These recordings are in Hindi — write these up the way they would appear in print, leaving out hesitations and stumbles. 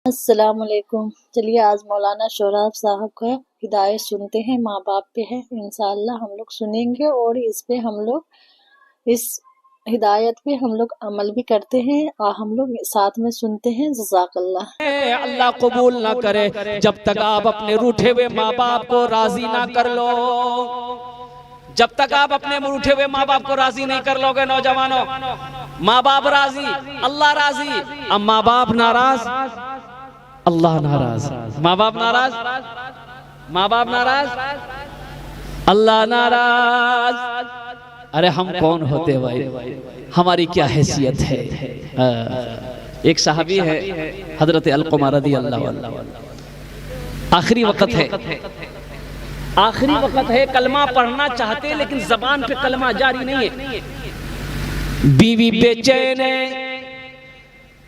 अस्सलामुअलैकुम। चलिए आज मौलाना शोराब साहब का हिदायत सुनते हैं। माँ बाप पे है, इंशाअल्लाह हम लोग सुनेंगे और इस पे हम लोग इस हिदायत पे हम लोग अमल भी करते हैं और हम लोग साथ में सुनते हैं। जज़ाकल्लाह। अल्लाह कबूल ना करे जब तक आप अपने रूठे हुए माँ बाप को राजी ना कर लो। जब तक आप अपने रूठे हुए माँ बाप को राजी नहीं कर लोगे नौजवानों, माँ बाप राजी अल्लाह राजी, अब माँ बाप नाराज अल्लाह नाराज, माँ बाप नाराज माँ बाप नाराज अल्लाह नाराज। अरे हम कौन होते भाई, हमारी क्या हैसियत है। एक साहबी है हजरत अलकुमा रदी अल्लाह अन्हु, आखिरी वक्त है, आखिरी वक्त है, कलमा पढ़ना चाहते लेकिन जबान पे कलमा जारी नहीं है। बीवी बेचैन है,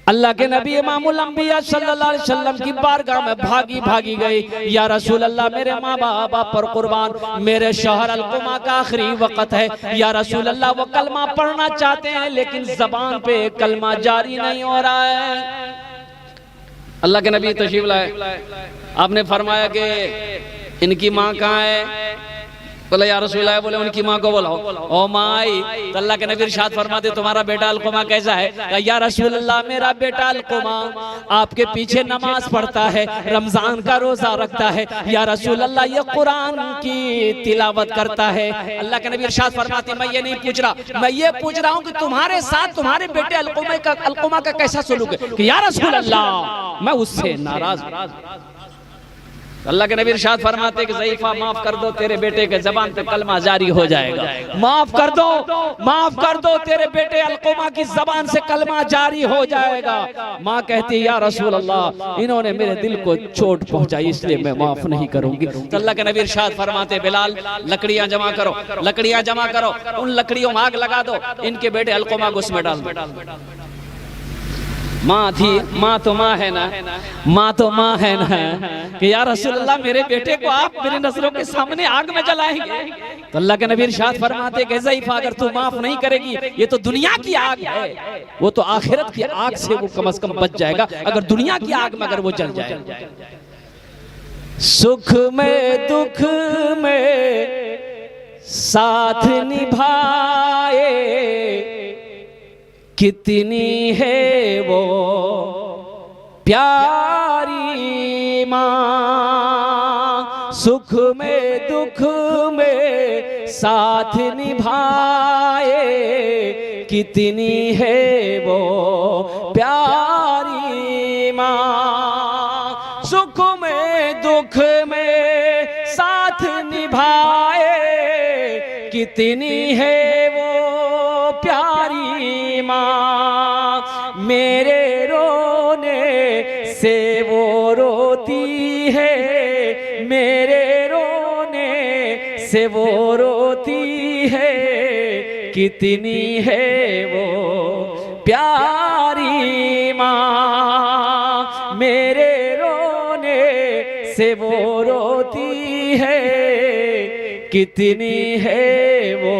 अल्लाह के नबी इमामुल अंबिया सल्लल्लाहु अलैहि वसल्लम की बारगाह में भागी भागी गई, या रसूल अल्लाह मेरे माँ बाप पर कुर्बान, मेरे शौहर अलकुमा का आखिरी वक्त है, या रसूल अल्लाह वो कलमा पढ़ना चाहते हैं लेकिन जबान पे कलमा जारी नहीं हो रहा है। अल्लाह के नबी तशरीफ लाए, आपने फरमाया कि इनकी माँ कहाँ है? बोले या रसूल अल्लाह, बोले उनकी माँ को बुलाओ। ओ माँ आई तो अल्लाह के नबी इरशाद फरमाते तुम्हारा बेटा अलकुमा कैसा है? या रसूल अल्लाह मेरा बेटा अलकुमा आपके पीछे नमाज पढ़ता है, रमजान का रोजा रखता है, या रसूल अल्लाह ये कुरान की तिलावत करता है। अल्लाह के नबी इरशाद फरमाते मैं ये नहीं पूछ रहा, मैं ये पूछ रहा हूँ कि तुम्हारे साथ तुम्हारे बेटे अलकुमा का कैसा सलूक है? कि या रसूल अल्लाह मैं उससे नाराज। अल्लाह के नबी इरशाद फरमाते कि ज़ईफा माफ कर दो, तेरे बेटे के जबान पे कलमा जारी हो जाएगा। माफ कर दो, माफ कर दो, तेरे बेटे अलकुमा की जबान से कलमा जारी हो जाएगा। माँ कहती या रसूल अल्लाह इन्होंने मेरे दिल को चोट पहुंचाई इसलिए मैं माफ नहीं करूंगी। तो अल्लाह के नबी इरशाद फरमाते बिलाल लकड़ियां जमा करो, लकड़ियां जमा करो, उन लकड़ियों में आग लगा दो, इनके बेटे अलकुमा को उसमें डाल दो। माँ थी, माँ तो माँ है ना, माँ तो माँ है ना कि या रसूल अल्लाह मेरे बेटे को आप मेरी नजरों के सामने आग में जलाएंगे। तो अल्लाह के नबी इरशाद फरमाते कि ज़ईफा अगर तू माफ नहीं करेगी ये तो दुनिया की आग है, वो तो आखिरत की आग से वो कम से कम बच जाएगा अगर दुनिया की आग में अगर वो जल जाए। सुख में दुख में साथ निभाए कितनी है वो प्यारी माँ, सुख में दुख में साथ निभाए कितनी है वो प्यारी माँ, सुख में दुख में साथ निभाए कितनी है वो प्यारी माँ, मेरे रोने से वो रोती है, मेरे रोने से वो रोती है कितनी है वो प्यारी माँ, मेरे रोने से वो रोती है कितनी है वो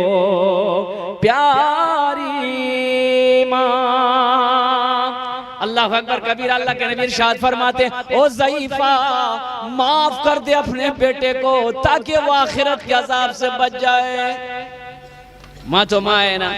प्यारी माँ। अल्लाह अकबर कबीर। अल्लाह के नबी इरशाद फरमाते ओ ज़ईफा माफ कर दे अपने बेटे को ताकि वो आखिरत के अजाब से बच जाए। माँ तो माँ है ना,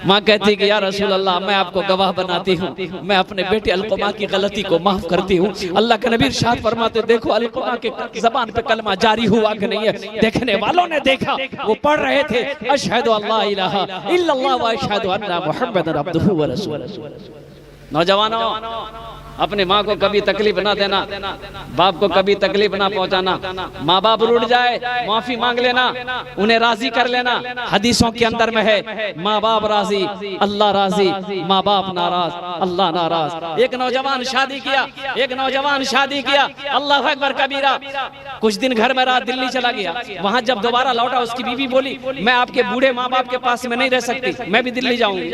माँ कहती कि या रसूल अल्लाह मैं आपको गवाह बनाती हूँ, मैं अपने बेटे अलकुमा की गलती को माफ करती हूँ। अल्लाह के नबी इरशाद फरमाते देखो अलकुमा के जबान पे कलमा जारी हुआ कि नहीं है। देखने वालों ने देखा, वो पढ़ रहे थे अशहदु अल्ला इलाहा इल्लल्लाह व अशहदु अन्ना मुहम्मदन अब्दुहु व रसूलुहु। नौजवानों अपने माँ को कभी तकलीफ ना देना, बाप को कभी तकलीफ ना पहुंचाना। माँ बाप रूठ जाए माफी मांग लेना, उन्हें राजी कर लेना। हदीसों के अंदर में है माँ बाप राजी अल्लाह राजी, माँ बाप नाराज अल्लाह नाराज। एक नौजवान शादी किया, एक नौजवान शादी किया, अल्लाह अकबर कबीरा। कुछ दिन घर में रहा, दिल्ली चला गया। वहां जब दोबारा लौटा उसकी बीवी बोली मैं आपके बूढ़े माँ बाप के पास में नहीं रह सकती, मैं भी दिल्ली जाऊंगी।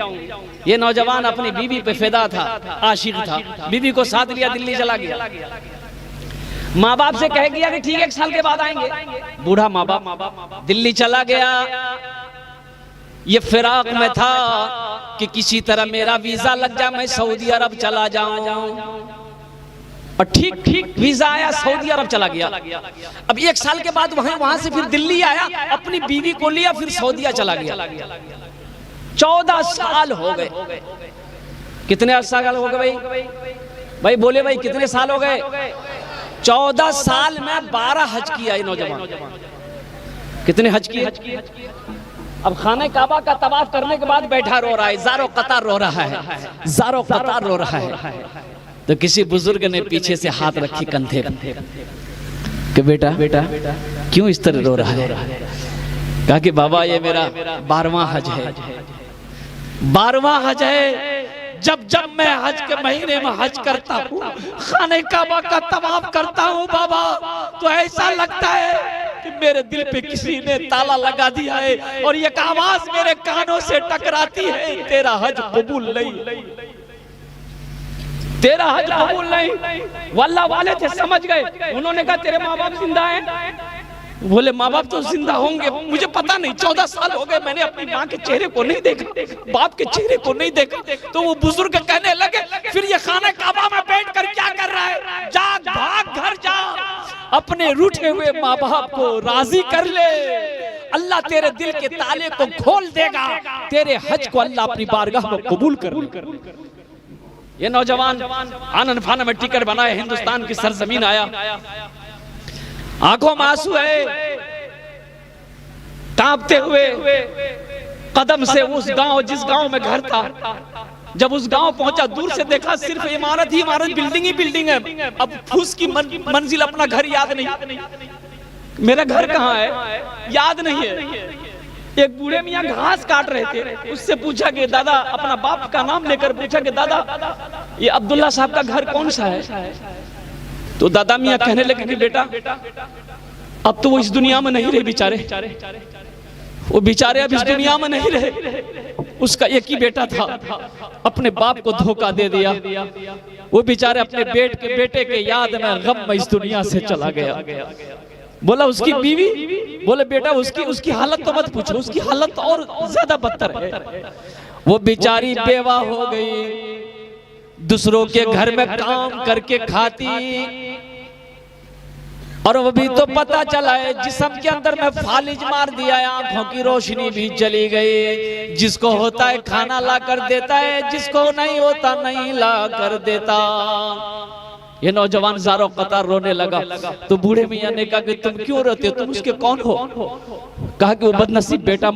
ये नौजवान अपनी बीवी पे फिदा था, आशिक था, बीवी को साथ लिया दिल्ली चला गया। माँ बाप से कह गया कि ठीक है 1 साल के बाद आएंगे। बूढ़ा माँ बाप दिल्ली चला गया। ये फिराक में था कि किसी तरह मेरा वीजा लग जाए मैं सऊदी अरब चला जाऊं। और ठीक वीजा आया, सऊदी अरब चला गया। अब 1 साल के बाद वहां से फिर दिल्ली आया, अपनी बीवी को लिया, फिर सऊदीया चला गया। 14 साल हो गए। कितने साल हो गए भाई बोले भाई कितने साल हो गए? 14 साल में 12 हज किया ये नौजवान। कितने हज किए? अब खाने काबा का तवाफ करने के बाद बैठा रो रहा है, ज़ारो कतार रो रहा है, ज़ारो कतार रो रहा है। तो किसी बुजुर्ग ने पीछे से हाथ रखी कंधे कि बेटा क्यों इस तरह रो रहा है? कहा कि बाबा ये मेरा 12वां हज है, 12वां हज है। जब मैं हज के महीने में हज करता हूँ, खाने काबा का तवाफ करता हूँ बाबा, तो ऐसा लगता है कि मेरे दिल पे किसी ने ताला लगा दिया है और एक आवाज मेरे कानों से टकराती है, तेरा हज कबूल नहीं, तेरा हज कबूल नहीं। वल्लाह वाले थे, समझ गए। उन्होंने कहा तेरे माँ बाप जिंदा हैं? बोले माँ बाप तो जिंदा होंगे, मुझे पता नहीं, 14 साल हो गए, मैंने अपनी माँ के चेहरे को नहीं देखा, बाप के चेहरे को नहीं देखा। तो वो बुजुर्ग कहने लगे फिर ये खाने काबा में बैठ कर क्या कर रहा है? जा भाग घर जा, अपने रूठे हुए माँ बाप को राजी कर ले, अल्लाह तेरे दिल के ताले को खोल देगा, तेरे हज को अल्लाह अपनी बारगाह में कबूल कर। ये नौजवान आनन फान में टिकट बनाए, हिंदुस्तान की सरजमीन आया, आंखों में आंसू है, कांपते हुए कदम से उस गांव, जिस गांव में घर था, जब उस गांव पहुंचा, दूर से देखा सिर्फ इमारत ही इमारत, बिल्डिंग ही बिल्डिंग है। अब फूस की मंजिल, अपना घर याद नहीं, मेरा घर कहाँ है याद नहीं है। एक बूढ़े मियाँ घास काट रहे थे, उससे पूछा कि दादा, अपना बाप का नाम लेकर पूछा कि दादा ये अब्दुल्ला साहब का घर कौन सा है? तो दादा मियाँ कहने लगे कि बेटा अब तो वो इस दुनिया में नहीं रहे बेचारे, वो बेचारे अब इस दुनिया में नहीं रहे, उसका एक ही बेटा था, अपने बाप को धोखा दे दिया, वो बेचारे अपने बेटे के याद में गम में इस दुनिया से चला गया। बोला उसकी बीवी, बोले बेटा उसकी हालत तो मत पूछो, उसकी हालत और ज्यादा बदतर है, वो बेचारी बेवा हो गई, दूसरों के घर में काम करके खाती, और वो भी तो पता चला है जिस्म के अंदर में फालिज मार दिया है, आंखों की रोशनी भी चली गई। जिसको होता है खाना ला कर देता है, जिसको नहीं होता नहीं ला कर देता। ये नौजवान ज़ारो कतार रोने लगा। तो बूढ़े मियाँ ने कहा कि तुम क्यों रोते हो, तुम उसके कौन हो? कहा कि वो बदनसीब बेटा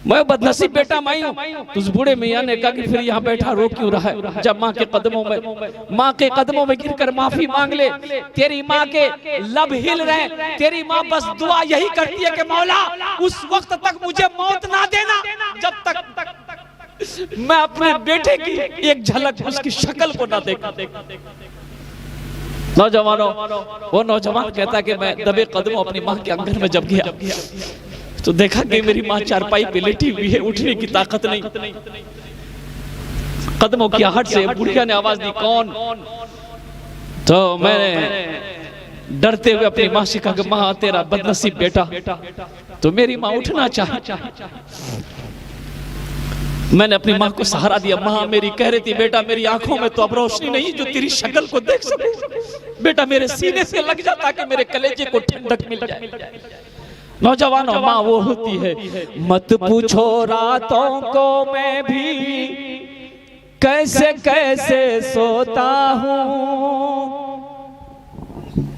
मैं बदनसीब बेटा मैं हूँ। तो उस बूढ़े मियाँ ने कहा कि फिर यहाँ बैठा रो क्यों रहा है? जब माँ के कदमों में गिरकर माफी मांग ले। तेरी माँ के लब हिल रहे, तेरी माँ बस दुआ यही करती है कि मौला उस वक्त तक मुझे मौत ना देना जब तक मैं अपने बेटे की एक झलक, उसकी शक्ल को ना देखा। नौजवानों, वो नौजवान कहता कि मैं दबे कदमों अपनी माँ के आंगन में जब गया तो देखा कि मेरी माँ चारपाई पे लेटी हुई है, उठने की ताकत नहीं। कदमों की आहट से बुढ़िया ने आवाज दी, कौन? तो मैंने डरते हुए अपनी माँ से कहा कि माँ तेरा बदनसीब बेटा। तो मेरी माँ उठना चाही। मैंने अपनी माँ को सहारा दिया। माँ मेरी कह रही थी बेटा मेरी आंखों में तो अब रोशनी नहीं जो तेरी शक्ल को देख सकूं, बेटा मेरे सीने से लग जा ताकि मेरे कलेजे को ठंडक मिल जाए। नौजवानों, माँ वो होती है, मत पूछो रातों को मैं भी कैसे कैसे सोता हूँ।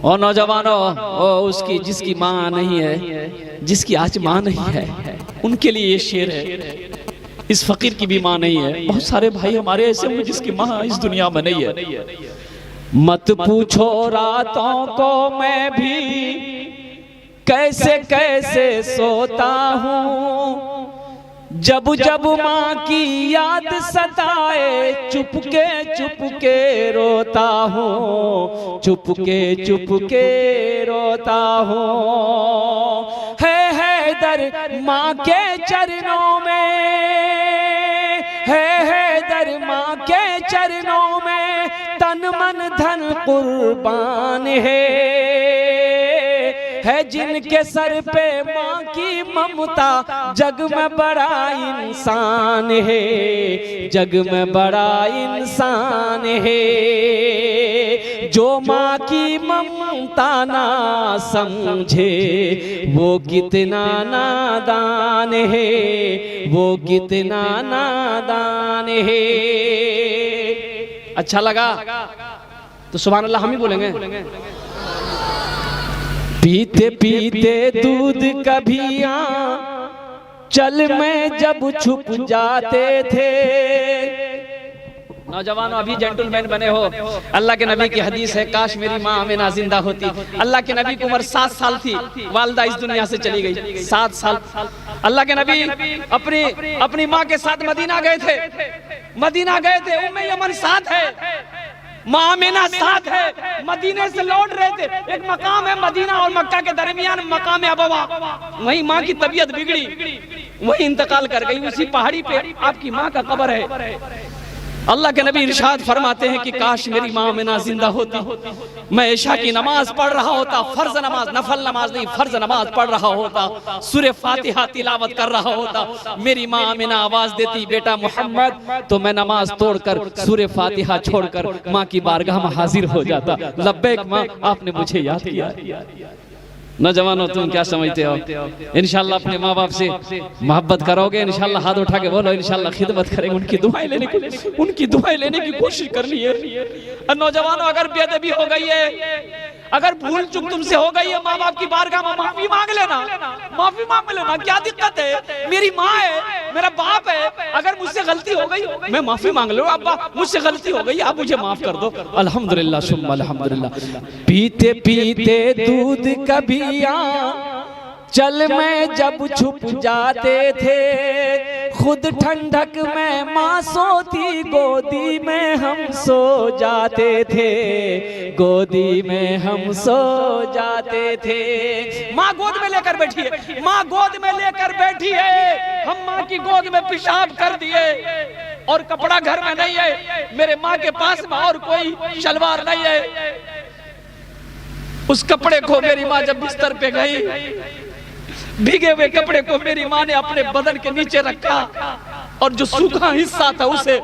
और नौजवानों, उसकी जिसकी माँ नहीं है, जिसकी आज माँ नहीं है, उनके लिए ये शेर है। इस फकीर की भी माँ नहीं है। बहुत सारे भाई हमारे ऐसे हैं जिसकी माँ इस दुनिया में नहीं है। मत पूछो रातों को मैं भी कैसे कैसे सोता हूँ, जब जब माँ की याद सताए चुपके रोता हूँ, चुपके रोता हूँ। है दर माँ के चरणों में, है दर माँ के चरणों में, तन मन धन कुर्बान है जिनके सर पे माँ की ममता, जग में बड़ा इंसान है, जग में बड़ा इंसान है। जो माँ की ममता ना समझे वो कितना नादान है, वो कितना नादान है। अच्छा लगा तो सुभान अल्लाह हम ही बोलेंगे। पीते पीते दूध कभी चल में जब छुप जाते थे। नौजवानों अभी जेंटलमैन बने हो, अल्लाह के नबी की हदीस है, काश मेरी माँ आमिना जिंदा होती। अल्लाह के नबी की उम्र 7 साल थी, वालिदा इस दुनिया से चली गई। 7 साल अल्लाह के नबी अपनी माँ के साथ मदीना गए थे, उम्मे यमन साथ है, माँ आमिना साथ है, मदीने से लौट रहे थे। एक मकाम है मदीना और मक्का के दरमियान, मकाम अबवा, वहीं माँ की तबीयत बिगड़ी, वहीं इंतकाल कर गई। उसी पहाड़ी पे आपकी माँ का कब्र है। अल्लाह के नबी इरशाद फरमाते हैं कि काश मेरी माँ आमिना जिंदा होती, मैं इशा की नमाज पढ़ रहा होता, फर्ज नमाज, नफल नमाज नहीं, फर्ज नमाज पढ़ रहा होता, सूरह फातिहा तिलावत कर रहा होता, मेरी माँ आमिना आवाज देती बेटा मोहम्मद, तो मैं नमाज तोड़कर सूरह फातिहा छोड़कर माँ की बारगाह में हाजिर हो जाता। लब्बैक माँ, आपने मुझे याद किया। नौजवानों तुम क्या समझते हो? इंशाल्लाह अपने माँ बाप से मोहब्बत करोगे, इंशाल्लाह हाथ उठा के बोलो इंशाल्लाह खिदमत करेंगे, उनकी दुआएं लेने की कोशिश करनी है। और नौजवानों अगर बेअदबी हो गई है, अगर भूल चूक तुमसे हो गई है, माँ बाप की बारगाह में माफी मांग लेना, क्या दिक्कत है? मेरी माँ है, मेरा बाप है, अगर मुझसे गलती हो गई मैं माफी मांग लूं, अब्बा मुझसे गलती हो गई, आप मुझे माफ कर दो। अल्हम्दुलिल्लाह सुम्मा अल्हम्दुलिल्लाह। पीते पीते दूध कभी चल में जब छुप जाते थे, खुद ठंडक में माँ सोती, गोदी में हम सो जाते थे, गोदी में हम सो जाते थे। माँ गोद में लेकर बैठी है, माँ गोद में लेकर बैठी है, हम माँ की गोद में पेशाब कर दिए और कपड़ा घर में नहीं है, मेरे माँ के पास में और कोई शलवार नहीं है। उस कपड़े को मेरी माँ जब बिस्तर पे गई, भीगे हुए कपड़े को मेरी माँ ने अपने बदन के नीचे रखा और जो सूखा हिस्सा था उसे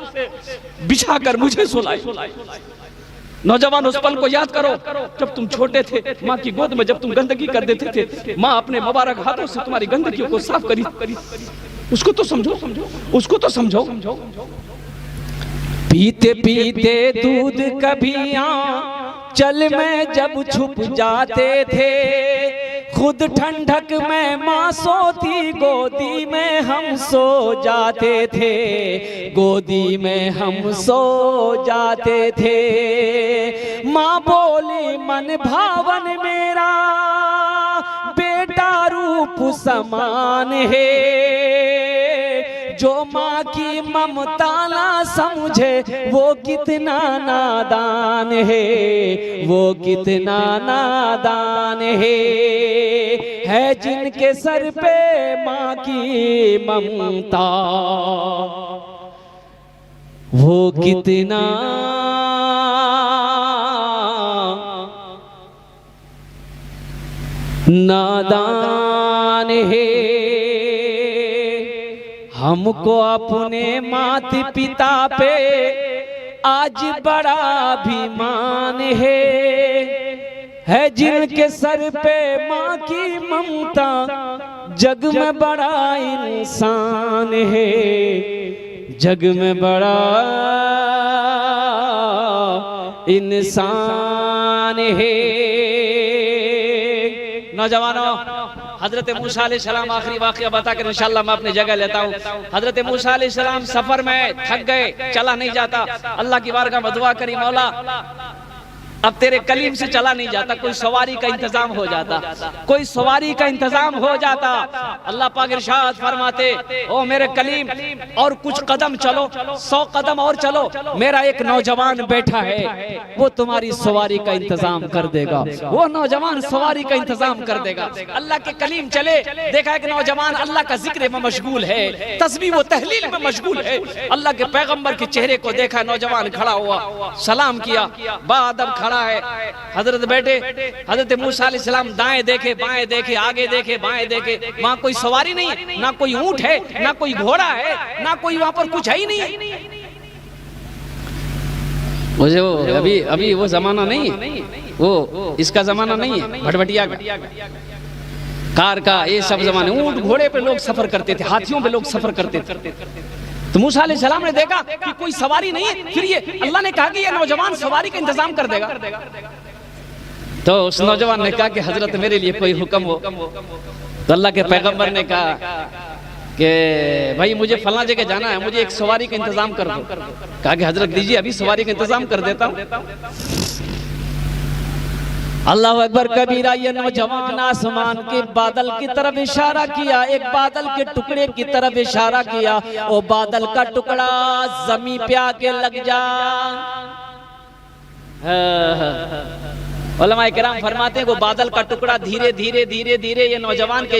बिछाकर मुझे सुलाई। नौजवान उस पल को याद करो जब तुम छोटे थे, माँ की गोद में जब तुम गंदगी कर देते थे, माँ अपने मुबारक हाथों से तुम्हारी गंदगी को साफ करी। उसको तो समझो, उसको तो समझो। पीते पीते दूध कभी चल में जब छुप जाते थे, खुद ठंडक में माँ सोती, गोदी में हम सो जाते थे, गोदी में हम सो जाते थे। माँ बोली मन भावन मेरा बेटा रूप समान है, जो माँ की ममता ना समझे वो कितना नादान है, वो कितना नादान है जिनके सर पे माँ की ममता, वो कितना नादान है। हमको अपने माता पिता पे आज बड़ा अभिमान है जिनके सर पे माँ की ममता, जग में बड़ा इंसान है, जग में बड़ा इंसान है। नौजवानों, हजरत मूसा अलैहिस्सलाम आखिरी वाक़या बताकर इंशाअल्लाह मैं अपनी जगह लेता हूँ। हजरत मूसा अलैहिस्सलाम सफर में थक गए, चला नहीं जाता, अल्लाह की बारगाह में दुआ करी, मौला अब तेरे कलीम से चला नहीं जाता, कोई सवारी का इंतजाम हो जाता, कोई सवारी का इंतजाम हो जाता। अल्लाह पाक इरशाद फरमाते, ओ मेरे कलीम और कुछ कदम चलो, 100 कदम और चलो, मेरा एक नौजवान बैठा है, वो तुम्हारी सवारी का इंतजाम कर देगा, वो नौजवान सवारी का इंतजाम कर देगा। अल्लाह के कलीम चले, देखा एक नौजवान अल्लाह का जिक्र में मशगूल है, तस्बीह व तहलील में मशगूल है। अल्लाह के पैगंबर के चेहरे को देखा, नौजवान खड़ा हुआ, सलाम किया, बाअदब खड़ा है। हजरत बैठे, हजरत मूसा अलैहिस्सलाम दाएं देखे, बाएं देखे, आगे देखे, बाएं देखे, वहां कोई सवारी नहीं है, ना कोई ऊंट है, ना कोई घोड़ा है, ना कोई वहां पर कुछ है ही नहीं। मुझे वो अभी वो जमाना नहीं है, वो इसका जमाना नहीं है, भटभटिया का, कार का, ये सब जमाने। ऊंट घोड़े पे लोग सफर करते थे, हाथियों पे लोग सफर करते थे। तो मूसा अलैहिस्सलाम ने देखा कि कोई सवारी नहीं है, फिर ये अल्लाह ने कहा कि ये नौजवान सवारी का इंतजाम कर देगा। तो उस नौजवान ने कहा कि हजरत मेरे लिए कोई हुक्म हो। तो अल्लाह के पैगंबर ने कहा कि भाई मुझे फला जगह जाना है, मुझे एक सवारी का इंतजाम कर दो। कहा कि हजरत दीजिए, अभी सवारी का इंतजाम कर देता हूँ। अल्लाह अकबर कबीरा। ये नौजवान आसमान के बादल की तरफ इशारा किया, एक बादल के टुकड़े की तरफ इशारा किया, वो बादल का टुकड़ा जमीन पे आके लग जा। उलमाए किराम फरमाते हैं वो बादल का टुकड़ा धीरे धीरे धीरे धीरे, ये नौजवान के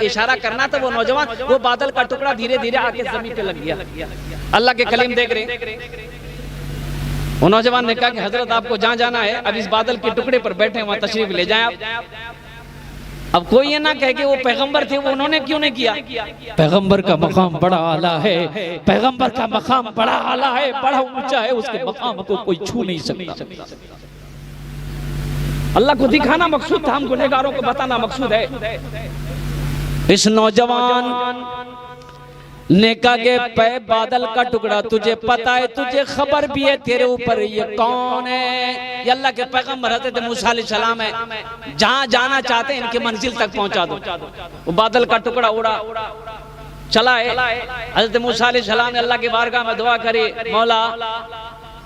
इशारा करना था, वो नौजवान वो बादल का टुकड़ा धीरे धीरे आके जमीन पे लग गया। अल्लाह के कलीम देख रहे, वो नौजवान ने कहा कि हजरत आपको जहां जाना है, अब इस बादल के टुकड़े पर बैठे वहां तशरीफ ले जाएं आप। अब कोई ये ना कहे कि वो पैगंबर थे, वो उन्होंने क्यों नहीं किया? पैगंबर का मकाम बड़ा आला है, पैगंबर का मकाम बड़ा आला है, बड़ा ऊंचा है, उसके मकाम को कोई छू नहीं सकता। अल्लाह को दिखाना मकसूद था, हम गुनहगारों को बताना मकसूद है। इस नौजवान ने कहा कि पे बादल का टुकड़ा, तुझे पता है, तुझे खबर भी है, तेरे ऊपर ये कौन है? ये अल्लाह के पैगंबर हज़रत मूसा अलैहिस्सलाम है, जहां जाना चाहते हैं इनके मंजिल तक पहुंचा दो। वो बादल का टुकड़ा उड़ा चला है। हज़रत मूसा अलैहिस्सलाम ने अल्लाह की बारगाह में दुआ करी, मौला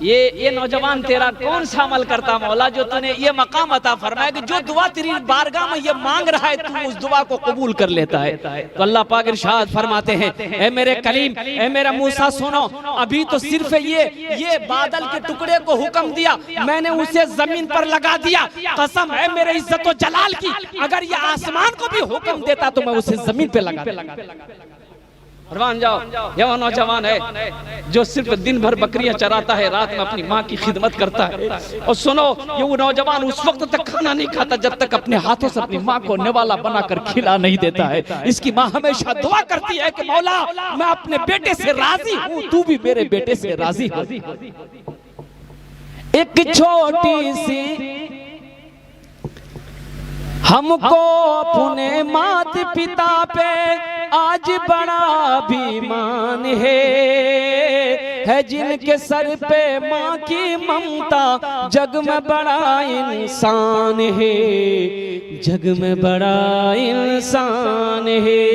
ये नौजवान तेरा कौन सा अमल करता मौला, जो तूने ये मकाम अता फरमाया कि जो दुआ तेरी बारगाह में ये मांग रहा है, तू उस दुआ को कबूल कर लेता है। तो अल्लाह पाक इरशाद फरमाते हैं, ए मेरे कलीम, ए मेरा मूसा सुनो, अभी तो सिर्फ ये बादल के टुकड़े को हुक्म दिया, मैंने उसे जमीन पर लगा दिया। कसम है मेरे इज्जत व जलाल की, अगर ये आसमान को भी हुक्म देता तो मैं उसे जमीन पे लगा देता। फरमान जाओ, ये वो नौजवान है जो सिर्फ दिन भर बकरियां चराता है, रात में अपनी माँ की खिदमत करता है। और सुनो, ये वो नौजवान उस वक्त तक खाना नहीं खाता जब तक अपने हाथों से अपनी माँ को निवाला बनाकर खिला नहीं देता है। इसकी माँ हमेशा दुआ करती है कि मौला मैं अपने बेटे से राजी हूँ, तू भी मेरे बेटे से राजी हो। एक छोटी सी हमको अपने मात पिता पे आज बड़ा अभिमान है जिनके सर पे माँ की ममता, जग में बड़ा इंसान है, जग में बड़ा इंसान है।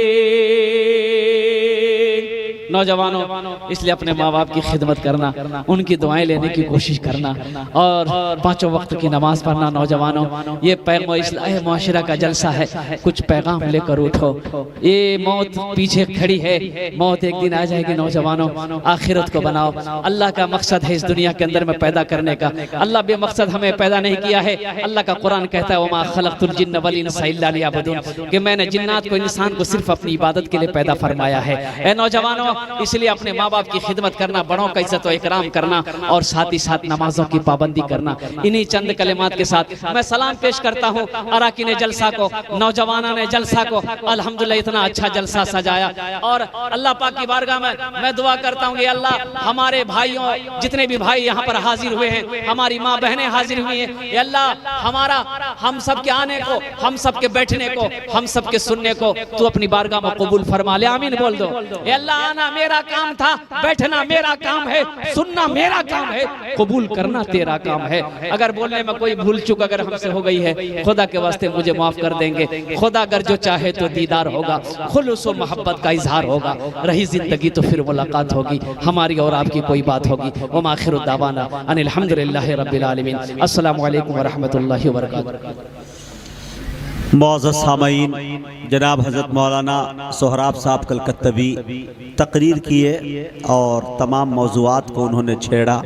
नौजवानों, इसलिए अपने माँ बाप की खिदमत करना, उनकी दुआएं लेने की कोशिश करना और पांचों वक्त की नमाज पढ़ना। नौजवानों, ये इस्लाह मुआशरा का जलसा है, कुछ पैगाम लेकर उठो। ये मौत पीछे खड़ी है, मौत एक दिन आ जाएगी। नौजवानों, आखिरत को बनाओ। अल्लाह का मकसद है इस दुनिया के अंदर में पैदा करने का। अल्लाह बेमकसद हमें पैदा नहीं किया है। अल्लाह का कुरान कहता है, वमा खलक़तुल जिन्न वल इंसा इल्ला लियअबुदून, कि मैंने जिन्नात को, इंसान को सिर्फ अपनी इबादत के लिए पैदा फरमाया है। ए नौजवानों, इसलिए अपने माँ बाप की खिदमत करना, बड़ों का इज्जत व इकराम करना और साथ ही साथ नमाजों की पाबंदी करना। इन्हीं चंद कलिमात के साथ मैं सलाम पेश करता हूँ अराकीन जलसा को, नौजवाना ने जलसा को। अल्हम्दुलिल्लाह इतना अच्छा जलसा सजाया और अल्लाह पाक की बारगाह में मैं दुआ करता हूँ कि अल्लाह हमारे भाइयों, जितने भी भाई यहाँ पर हाजिर हुए हैं, हमारी माँ बहनें हाजिर हुई हैं, ये अल्लाह हमारा, हम सब के आने को, हम सब के बैठने को, हम सब के सुनने को तू अपनी बारगाह में कबूल फरमा ले। आमीन बोल दो। ये अल्लाह आना मेरा काम था, बैठना मेरा काम है, सुनना मेरा काम है, कबूल करना तेरा काम है। अगर बोलने में कोई भूल चूक अगर हमसे हो गई है, खुदा के वास्ते मुझे माफ कर देंगे। खुदा अगर जो चाहे तो दीदार होगा, खुलूस व मोहब्बत का इजहार होगा, रही जिंदगी तो फिर मुलाकात होगी, हमारी और आपकी कोई बात होगी। व आखिरु दावाना अनिल हम्दुलिल्लाहि रब्बिल आलमीन। अस्सलामु अलैकुम व रहमतुल्लाहि व बरकातुहू। मुअज़्ज़ज़ सामईन, जनाब हज़रत मौलाना सोहराब साहब कलकत्तवी तकरीर किए और तमाम मौज़ूआत को उन्होंने छेड़ा,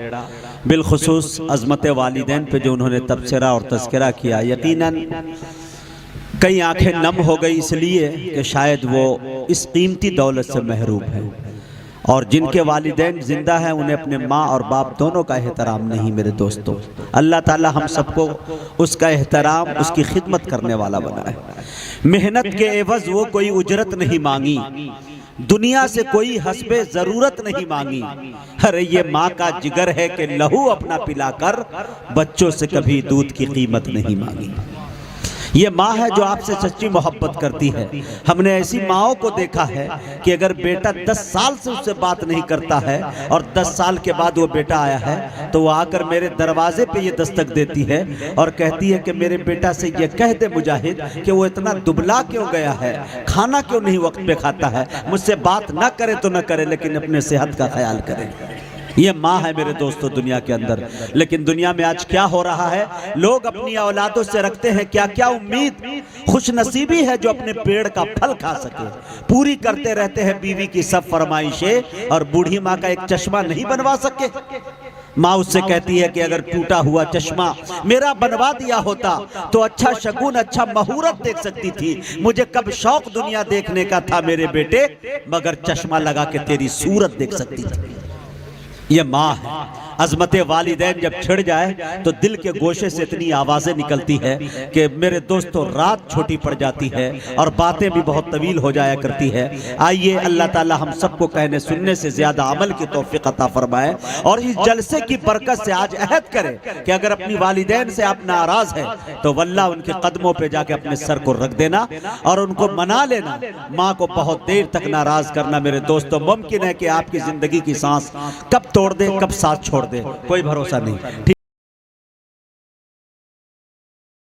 बिलखुसूस अज़मत वालिदैन पे जो उन्होंने तबसरा और तज़किरा किया। यकीनन कई आंखें नम हो गई इसलिए कि शायद वो इस कीमती दौलत से महरूम है और जिनके वालिदैन जिंदा हैं उन्हें अपने माँ और बाप दोनों का एहतराम नहीं। मेरे दोस्तों, अल्लाह ताला हम सबको उसका एहतराम, उसकी खिदमत करने वाला बनाए। मेहनत के एवज़ वो कोई उजरत नहीं मांगी, दुनिया से कोई हस्बे जरूरत नहीं मांगी। अरे ये माँ का जिगर है कि लहू अपना पिलाकर बच्चों से कभी दूध की कीमत नहीं मांगी। ये माँ है जो आपसे सच्ची मोहब्बत करती है। हमने ऐसी माँओं को देखा है कि अगर बेटा 10 साल से उससे बात नहीं करता है और 10 साल के बाद वो बेटा आया है तो वो आकर मेरे दरवाजे पे ये दस्तक देती है और कहती है कि मेरे बेटा से ये कह दे मुजाहिद कि वो इतना दुबला क्यों गया है, खाना क्यों नहीं वक्त पे खाता है, मुझसे बात ना करे तो ना करे लेकिन अपने सेहत का ख्याल करे। ये माँ है मेरे दोस्तों दुनिया के अंदर। लेकिन दुनिया में आज क्या हो रहा है, लोग अपनी औलादों से रखते हैं क्या क्या उम्मीद, खुश नसीबी है जो अपने पेड़ का फल खा सके, पूरी करते रहते हैं बीवी की सब फरमाइशें और बूढ़ी माँ का एक चश्मा नहीं बनवा सके। माँ उससे कहती है कि अगर टूटा हुआ चश्मा मेरा बनवा दिया होता तो अच्छा शगुन, अच्छा मुहूर्त देख सकती थी। मुझे कब शौक दुनिया देखने का था मेरे बेटे, मगर चश्मा लगा के तेरी सूरत देख सकती थी। ये माँ है। अजमत वालिदैन जब छिड़ जाए तो दिल के गोशे से इतनी आवाज़ें निकलती है कि मेरे दोस्तों रात छोटी पड़ जाती है और बातें भी बहुत तवील हो जाया करती है। आइए अल्लाह ताला हम सबको कहने सुनने से ज़्यादा अमल की तौफीक अता फरमाए और इस जलसे की बरकत से आज अहद करें कि अगर अपनी वालिदैन से आप नाराज़ हैं तो वल्लाह उनके कदमों पर जाके अपने सर को रख देना और उनको मना लेना। माँ को बहुत देर तक नाराज़ करना मेरे दोस्तों मुमकिन है कि आपकी ज़िंदगी की सांस कब तोड़ दे कब साथ छोड़ दे, कोई भरोसा नहीं।